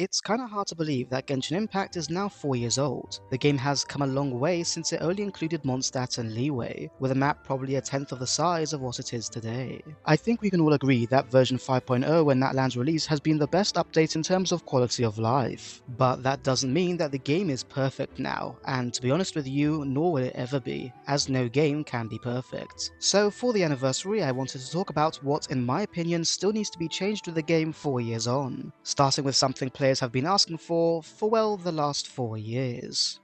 It's kinda hard to believe that Genshin Impact is now 4 years old. The game has come a long way since it only included Mondstadt and Leeway, with a map probably a tenth of the size of what it is today. I think we can all agree that version 5.0 when that land's release has been the best update in terms of quality of life. But that doesn't mean that the game is perfect now, and to be honest with you, nor will it ever be, as no game can be perfect. So for the anniversary, I wanted to talk about what, in my opinion, still needs to be changed with the game 4 years on, starting with something players have been asking for well, the last 4 years.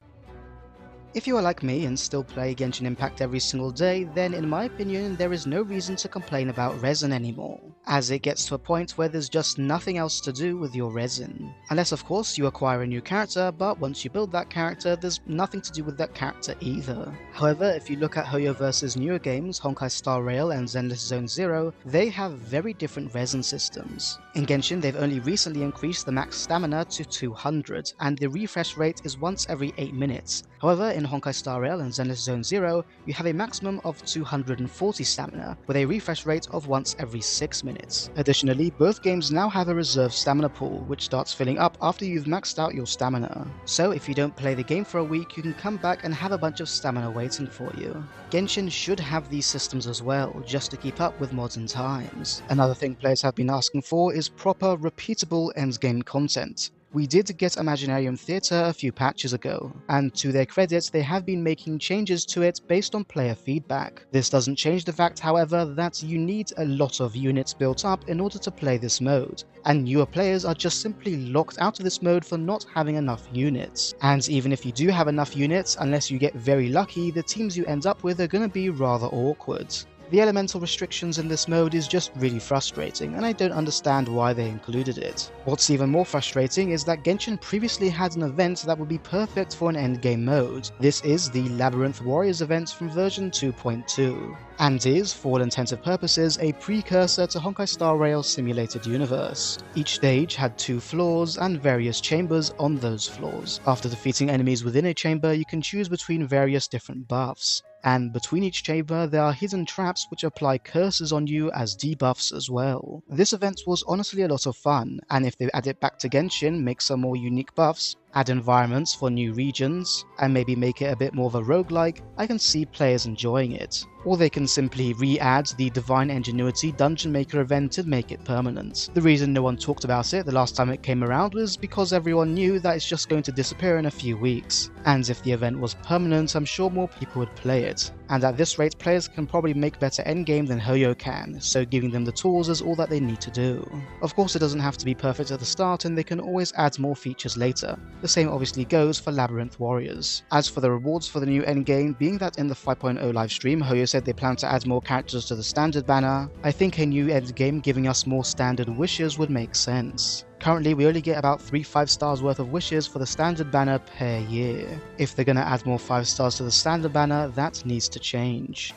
If you are like me and still play Genshin Impact every single day, then in my opinion there is no reason to complain about Resin anymore, as it gets to a point where there's just nothing else to do with your Resin. Unless of course you acquire a new character, but once you build that character there's nothing to do with that character either. However, if you look at Hoyoverse's newer games, Honkai Star Rail and Zenless Zone Zero, they have very different Resin systems. In Genshin they've only recently increased the max stamina to 200, and the refresh rate is once every 8 minutes. However, in Honkai Star Rail and Zenless Zone Zero, you have a maximum of 240 stamina, with a refresh rate of once every 6 minutes. Additionally, both games now have a reserve stamina pool, which starts filling up after you've maxed out your stamina. So if you don't play the game for a week, you can come back and have a bunch of stamina waiting for you. Genshin should have these systems as well, just to keep up with modern times. Another thing players have been asking for is proper, repeatable endgame content. We did get Imaginarium Theatre a few patches ago, and to their credit they have been making changes to it based on player feedback. This doesn't change the fact, however, that you need a lot of units built up in order to play this mode, and newer players are just simply locked out of this mode for not having enough units. And even if you do have enough units, unless you get very lucky, the teams you end up with are gonna be rather awkward. The elemental restrictions in this mode is just really frustrating, and I don't understand why they included it. What's even more frustrating is that Genshin previously had an event that would be perfect for an endgame mode. This is the Labyrinth Warriors event from version 2.2, and is, for all intensive purposes, a precursor to Honkai Star Rail's simulated universe. Each stage had 2 floors and various chambers on those floors. After defeating enemies within a chamber, you can choose between various different buffs. And between each chamber there are hidden traps which apply curses on you as debuffs as well. This event was honestly a lot of fun, and if they add it back to Genshin, make some more unique buffs, add environments for new regions, and maybe make it a bit more of a roguelike, I can see players enjoying it. Or they can simply re-add the Divine Ingenuity Dungeon Maker event and make it permanent. The reason no one talked about it the last time it came around was because everyone knew that it's just going to disappear in a few weeks, and if the event was permanent I'm sure more people would play it. And at this rate players can probably make better endgame than Hoyo can, so giving them the tools is all that they need to do. Of course it doesn't have to be perfect at the start, and they can always add more features later. The same obviously goes for Labyrinth Warriors. As for the rewards for the new endgame, being that in the 5.0 livestream Hoyo said they plan to add more characters to the standard banner, I think a new endgame giving us more standard wishes would make sense. Currently we only get about 3 5-stars worth of wishes for the standard banner per year. If they're gonna add more 5 stars to the standard banner, that needs to change.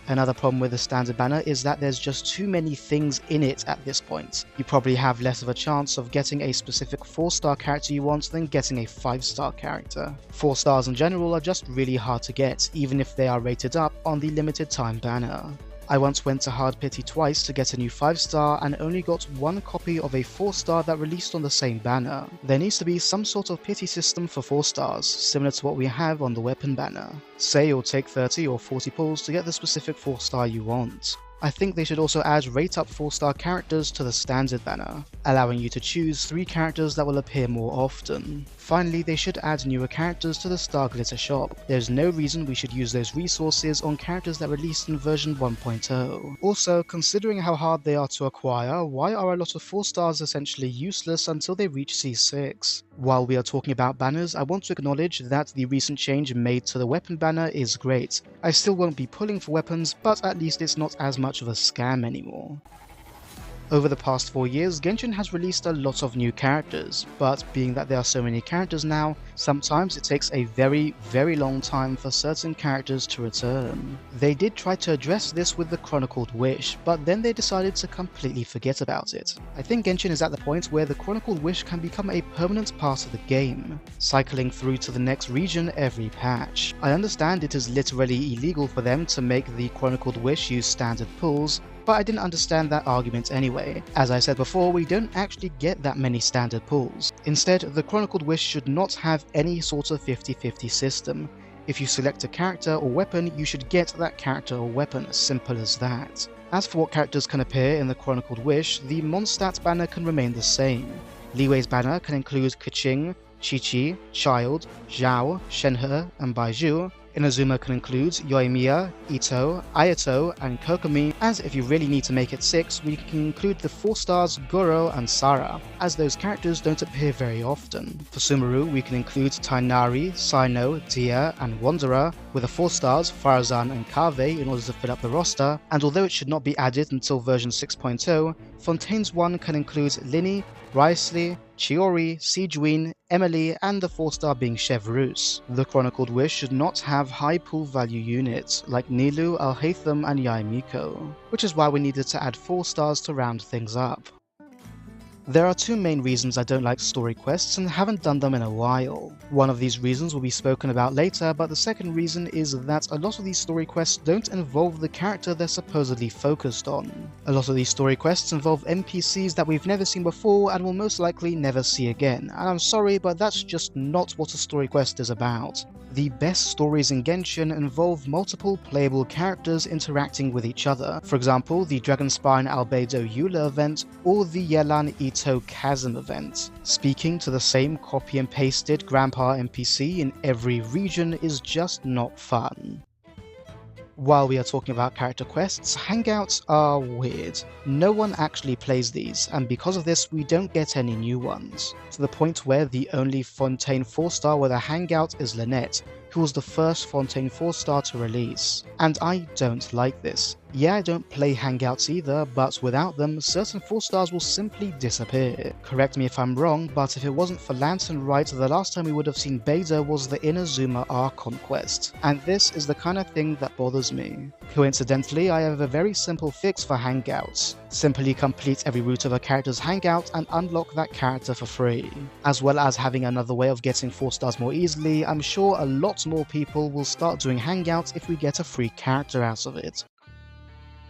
Another problem with the standard banner is that there's just too many things in it at this point. You probably have less of a chance of getting a specific 4-star character you want than getting a 5-star character. 4 stars in general are just really hard to get, even if they are rated up on the limited time banner. I once went to Hard Pity twice to get a new 5-star and only got 1 copy of a 4-star that released on the same banner. There needs to be some sort of pity system for 4 stars, similar to what we have on the weapon banner. Say you'll take 30 or 40 pulls to get the specific 4-star you want. I think they should also add rate up 4-star characters to the standard banner, allowing you to choose 3 characters that will appear more often. Finally, they should add newer characters to the Star Glitter shop. There's no reason we should use those resources on characters that released in version 1.0. Also, considering how hard they are to acquire, why are a lot of 4 stars essentially useless until they reach C6? While we are talking about banners, I want to acknowledge that the recent change made to the weapon banner is great. I still won't be pulling for weapons, but at least it's not as much of a scam anymore. Over the past 4 years, Genshin has released a lot of new characters, but being that there are so many characters now, sometimes it takes a very long time for certain characters to return. They did try to address this with the Chronicled Wish, but then they decided to completely forget about it. I think Genshin is at the point where the Chronicled Wish can become a permanent part of the game, cycling through to the next region every patch. I understand it is literally illegal for them to make the Chronicled Wish use standard pulls, but I didn't understand that argument anyway. As I said before, we don't actually get that many standard pulls. Instead, the Chronicled Wish should not have any sort of 50-50 system. If you select a character or weapon, you should get that character or weapon, as simple as that. As for what characters can appear in the Chronicled Wish, the Mondstadt banner can remain the same. Liwei's banner can include Keqing, Qiqi, Child, Zhao, Shenhe, and Baizhu. Inazuma can include Yoimiya, Ito, Ayato, and Kokomi, and if you really need to make it 6, we can include the 4 stars Goro and Sara, as those characters don't appear very often. For Sumeru, we can include Tainari, Sino, Dia, and Wanderer, with the 4 stars Farazan and Kaveh in order to fill up the roster, and although it should not be added until version 6.0, Fontaine's 1 can include Lini, Wriothesley, Chiori, Sijuin, Emily, and the 4-star being Chevreuse. The Chronicled Wish should not have high pull value units like Nilu, Alhaitham, and Yaimiko, which is why we needed to add 4 stars to round things up. There are 2 main reasons I don't like story quests and haven't done them in a while. One of these reasons will be spoken about later, but the second reason is that a lot of these story quests don't involve the character they're supposedly focused on. A lot of these story quests involve NPCs that we've never seen before and will most likely never see again, and I'm sorry, but that's just not what a story quest is about. The best stories in Genshin involve multiple playable characters interacting with each other, for example the Dragonspine Albedo Eula event or the Yelan Ito Chasm event. Speaking to the same copy and pasted Grandpa NPC in every region is just not fun. While we are talking about character quests, Hangouts are weird. No one actually plays these, and because of this we don't get any new ones, to the point where the only Fontaine 4-star with a Hangout is Lynette, who was the first Fontaine 4-star to release. And I don't like this. Yeah, I don't play Hangouts either, but without them, certain 4-stars will simply disappear. Correct me if I'm wrong, but if it wasn't for Lantern Rite, the last time we would have seen Beta was the Inazuma Archon quest, and this is the kind of thing that bothers me. Coincidentally, I have a very simple fix for Hangouts. Simply complete every route of a character's Hangout and unlock that character for free. As well as having another way of getting 4-stars more easily, I'm sure a lot more people will start doing Hangouts if we get a free character out of it.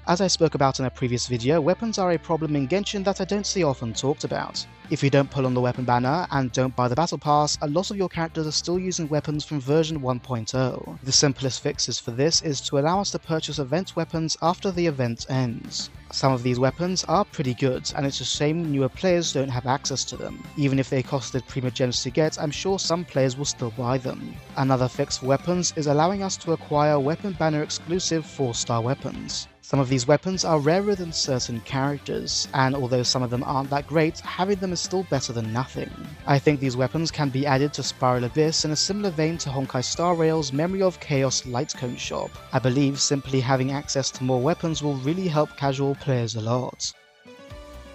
As I spoke about in a previous video, weapons are a problem in Genshin that I don't see often talked about. If you don't pull on the weapon banner and don't buy the battle pass, a lot of your characters are still using weapons from version 1.0. The simplest fixes for this is to allow us to purchase event weapons after the event ends. Some of these weapons are pretty good, and it's a shame newer players don't have access to them. Even if they costed Primogems to get, I'm sure some players will still buy them. Another fix for weapons is allowing us to acquire weapon banner exclusive 4-star weapons. Some of these weapons are rarer than certain characters, and although some of them aren't that great, having them is still better than nothing. I think these weapons can be added to Spiral Abyss in a similar vein to Honkai Star Rail's Memory of Chaos Lightcone shop. I believe simply having access to more weapons will really help casual players a lot.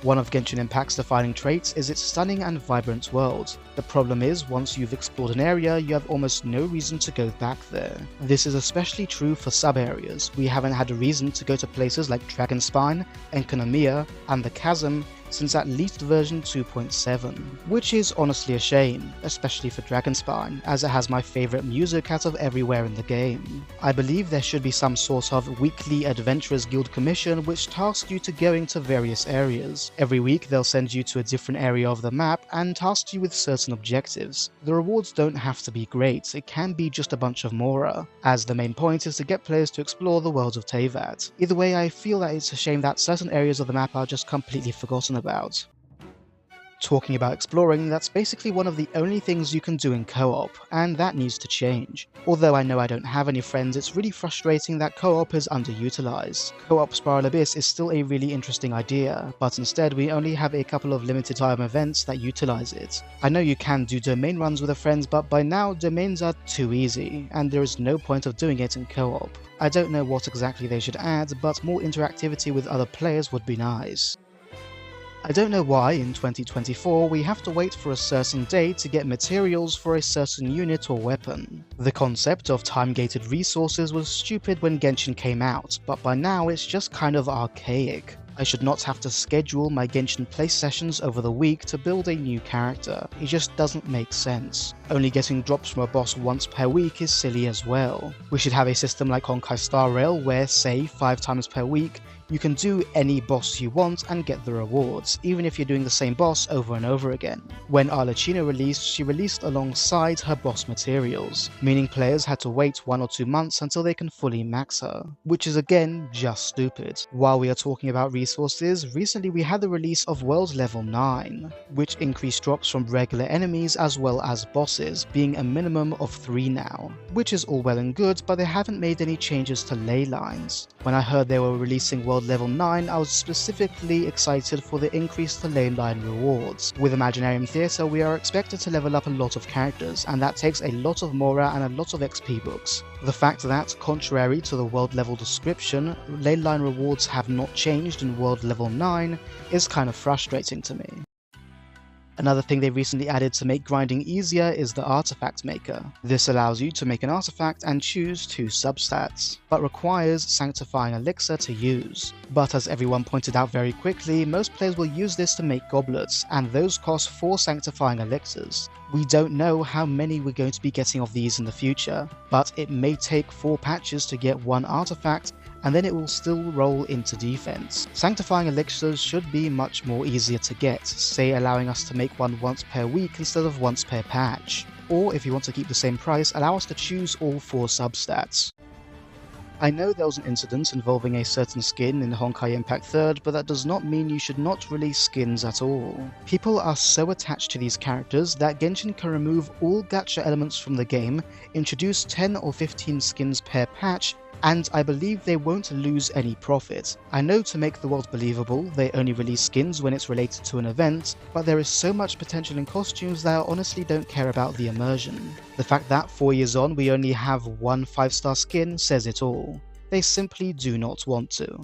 One of Genshin Impact's defining traits is its stunning and vibrant world. The problem is, once you've explored an area, you have almost no reason to go back there. This is especially true for sub-areas. We haven't had a reason to go to places like Dragonspine, Enkanomiya, and the Chasm since at least version 2.7, which is honestly a shame, especially for Dragonspine, as it has my favourite music out of everywhere in the game. I believe there should be some sort of weekly Adventurers Guild commission which tasks you to going to various areas. Every week they'll send you to a different area of the map and task you with certain objectives. The rewards don't have to be great, it can be just a bunch of Mora, as the main point is to get players to explore the world of Teyvat. Either way, I feel that it's a shame that certain areas of the map are just completely forgotten about. Talking about exploring, that's basically one of the only things you can do in co-op, and that needs to change. Although I know I don't have any friends, it's really frustrating that co-op is underutilized. Co-op Spiral Abyss is still a really interesting idea, but instead we only have a couple of limited time events that utilize it. I know you can do domain runs with a friend, but by now domains are too easy, and there is no point of doing it in co-op. I don't know what exactly they should add, but more interactivity with other players would be nice. I don't know why in 2024 we have to wait for a certain day to get materials for a certain unit or weapon. The concept of time-gated resources was stupid when Genshin came out, but by now it's just kind of archaic. I should not have to schedule my Genshin play sessions over the week to build a new character. It just doesn't make sense. Only getting drops from a boss once per week is silly as well. We should have a system like Honkai Star Rail where, say, 5 times per week, You can do any boss you want and get the rewards, even if you're doing the same boss over and over again. When Arlecchino released, she released alongside her boss materials, meaning players had to wait 1 or 2 months until they can fully max her, which is again just stupid. While we are talking about resources, recently we had the release of World Level 9, which increased drops from regular enemies as well as bosses, being a minimum of 3 now, which is all well and good, but they haven't made any changes to ley lines. When I heard they were releasing World Level 9, I was specifically excited for the increase to ley line rewards. With Imaginarium Theatre, we are expected to level up a lot of characters, and that takes a lot of Mora and a lot of XP books. The fact that, contrary to the world level description, ley line rewards have not changed in World Level 9 is kind of frustrating to me. Another thing they recently added to make grinding easier is the Artifact Maker. This allows you to make an artifact and choose 2 substats, but requires Sanctifying Elixir to use. But as everyone pointed out very quickly, most players will use this to make goblets, and those cost 4 Sanctifying Elixirs. We don't know how many we're going to be getting of these in the future, but it may take 4 patches to get 1 artifact, and then it will still roll into defense. Sanctifying Elixirs should be much more easier to get, say allowing us to make one once per week instead of once per patch. Or if you want to keep the same price, allow us to choose all 4 substats. I know there was an incident involving a certain skin in Honkai Impact 3rd, but that does not mean you should not release skins at all. People are so attached to these characters that Genshin can remove all gacha elements from the game, introduce 10 or 15 skins per patch, and I believe they won't lose any profit. I know to make the world believable, they only release skins when it's related to an event, but there is so much potential in costumes that I honestly don't care about the immersion. The fact that 4 years on we only have 1 5-star skin says it all. They simply do not want to.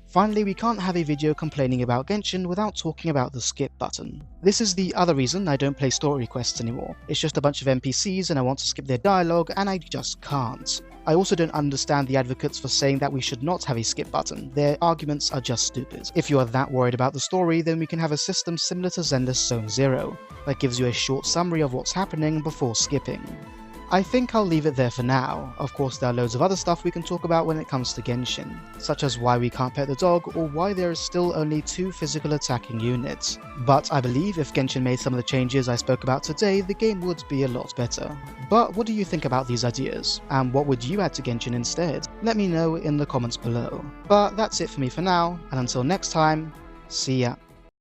Finally, we can't have a video complaining about Genshin without talking about the skip button. This is the other reason I don't play story quests anymore. It's just a bunch of NPCs and I want to skip their dialogue and I just can't. I also don't understand the advocates for saying that we should not have a skip button. Their arguments are just stupid. If you are that worried about the story, then we can have a system similar to Zenless Zone Zero, that gives you a short summary of what's happening before skipping. I think I'll leave it there for now. Of course, there are loads of other stuff we can talk about when it comes to Genshin, such as why we can't pet the dog or why there is still only 2 physical attacking units. But I believe if Genshin made some of the changes I spoke about today, the game would be a lot better. But what do you think about these ideas? And what would you add to Genshin instead? Let me know in the comments below. But that's it for me for now, and until next time, see ya.